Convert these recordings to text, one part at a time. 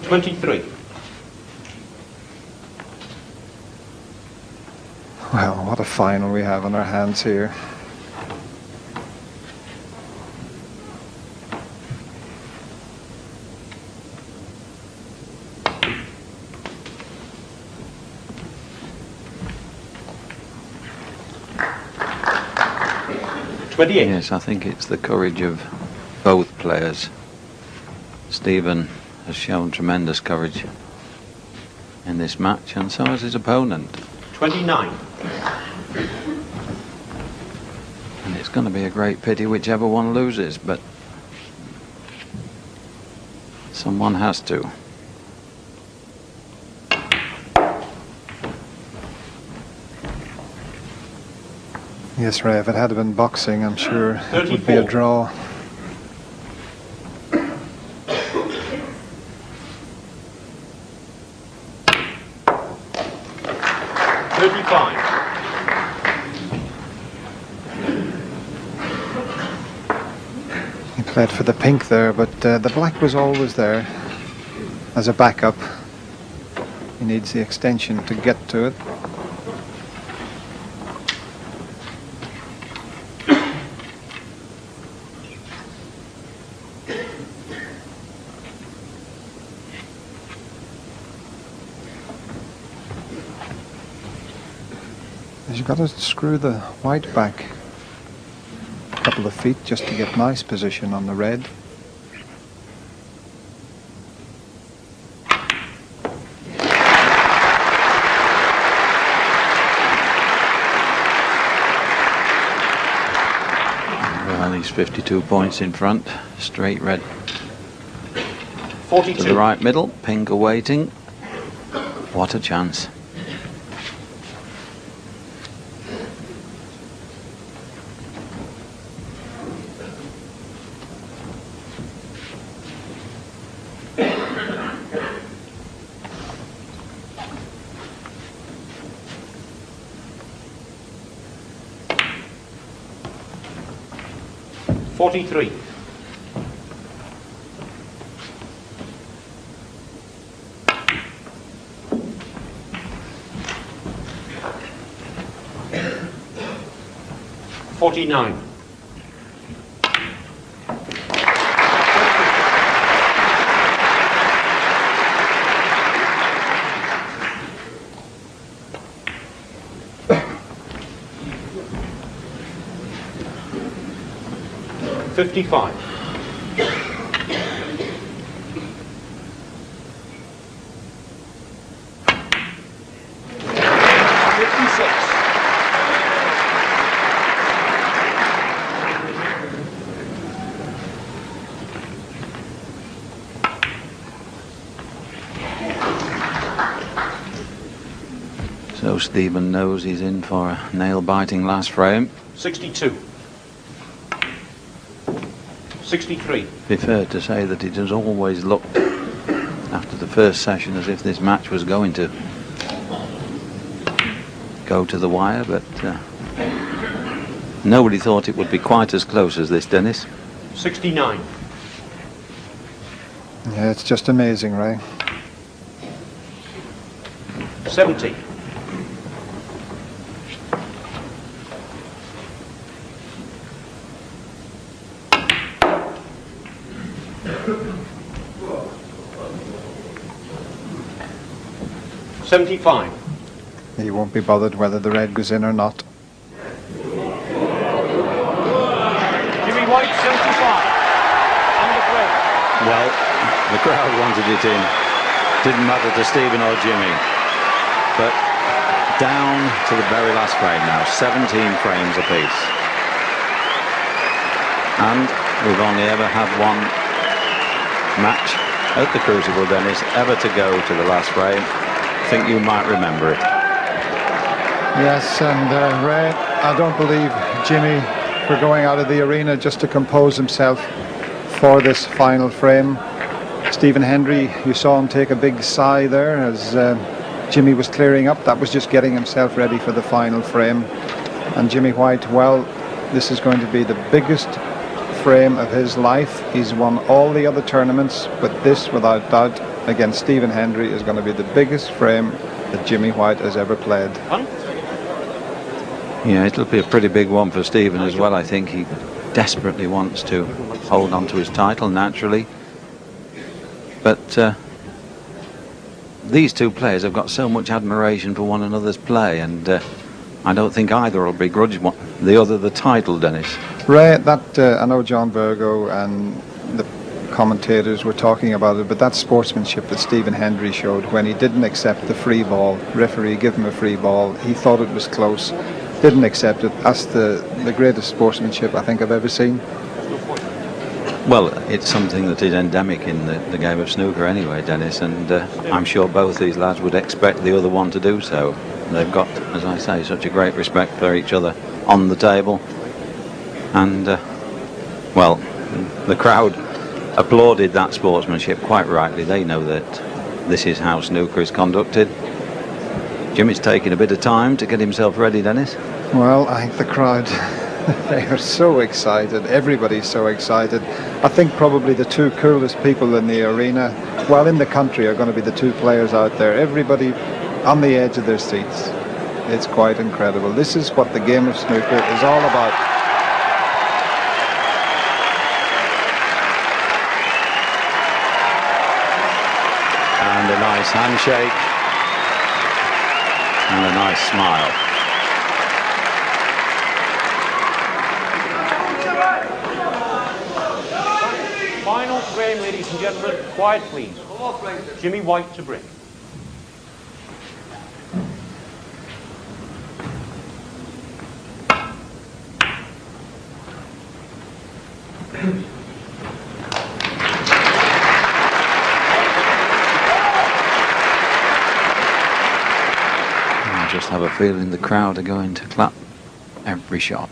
23. Well, what a final we have on our hands here. Yes, I think it's the courage of both players. Stephen has shown tremendous courage in this match, and so has his opponent. 29. And it's going to be a great pity whichever one loses, but someone has to. Yes, Ray, if it had been boxing, I'm sure 34. It would be a draw. He played for the pink there, but the black was always there as a backup. He needs the extension to get to it. You've got to screw the white back a couple of feet just to get nice position on the red. Well, he's 52 points in front, straight red. 42. To the right middle, pink awaiting. What a chance. $43. $49. $55. So Stephen knows he's in for a nail-biting last frame. 62. 63. Be fair to say that it has always looked after the first session as if this match was going to go to the wire, but nobody thought it would be quite as close as this, Dennis. 69. Yeah, it's just amazing, Ray. 70. $75. He won't be bothered whether the red goes in or not. Jimmy White, 75. On the play. Well, the crowd wanted it in. Didn't matter to Stephen or Jimmy. But down to the very last frame now, 17 frames apiece. And we've only ever had one match at the Crucible, Dennis, ever to go to the last frame. I think you might remember it. Yes, and Ray, I don't believe Jimmy for going out of the arena just to compose himself for this final frame. Stephen Hendry, you saw him take a big sigh there as Jimmy was clearing up. That was just getting himself ready for the final frame. And Jimmy White, well, this is going to be the biggest frame of his life. He's won all the other tournaments, but this, without doubt, against Stephen Hendry is going to be the biggest frame that Jimmy White has ever played. Yeah, it'll be a pretty big one for Stephen as well. I think he desperately wants to hold on to his title naturally. But these two players have got so much admiration for one another's play, and I don't think either will begrudge the other the title, Dennis. Ray, I know John Virgo and the commentators were talking about it, but that sportsmanship that Stephen Hendry showed when he didn't accept the free ball, referee gave him a free ball, he thought it was close, didn't accept it. That's the greatest sportsmanship I think I've ever seen. Well, it's something that is endemic in the game of snooker anyway, Dennis, and I'm sure both these lads would expect the other one to do so. They've got, as I say, such a great respect for each other on the table, and well, the crowd applauded that sportsmanship quite rightly. They know that this is how snooker is conducted. Jimmy's taking a bit of time to get himself ready, Dennis. Well, I think the crowd, they are so excited. Everybody's so excited. I think probably the two coolest people in the arena, well, in the country, are going to be the two players out there. Everybody on the edge of their seats. It's quite incredible. This is what the game of snooker is all about. And a nice handshake and a nice smile. Final frame, ladies and gentlemen. Quiet, please. Jimmy White to brick. I just have a feeling the crowd are going to clap every shot.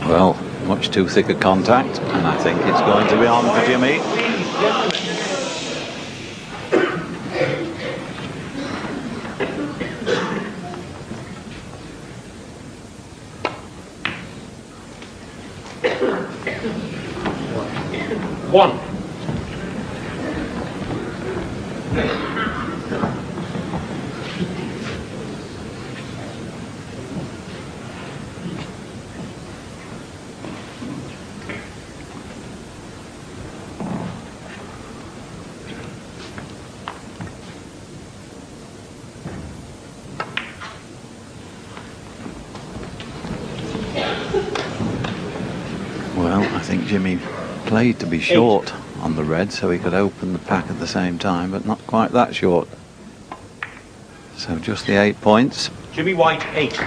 Well, much too thick a contact, and I think it's going to be on for Jimmy. One. Well, I think Jimmy played to be short on the red so he could open the pack at the same time, but not quite that short. So just the 8 points. Jimmy White, 8.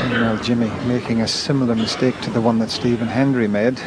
Well, Jimmy making a similar mistake to the one that Stephen Hendry made.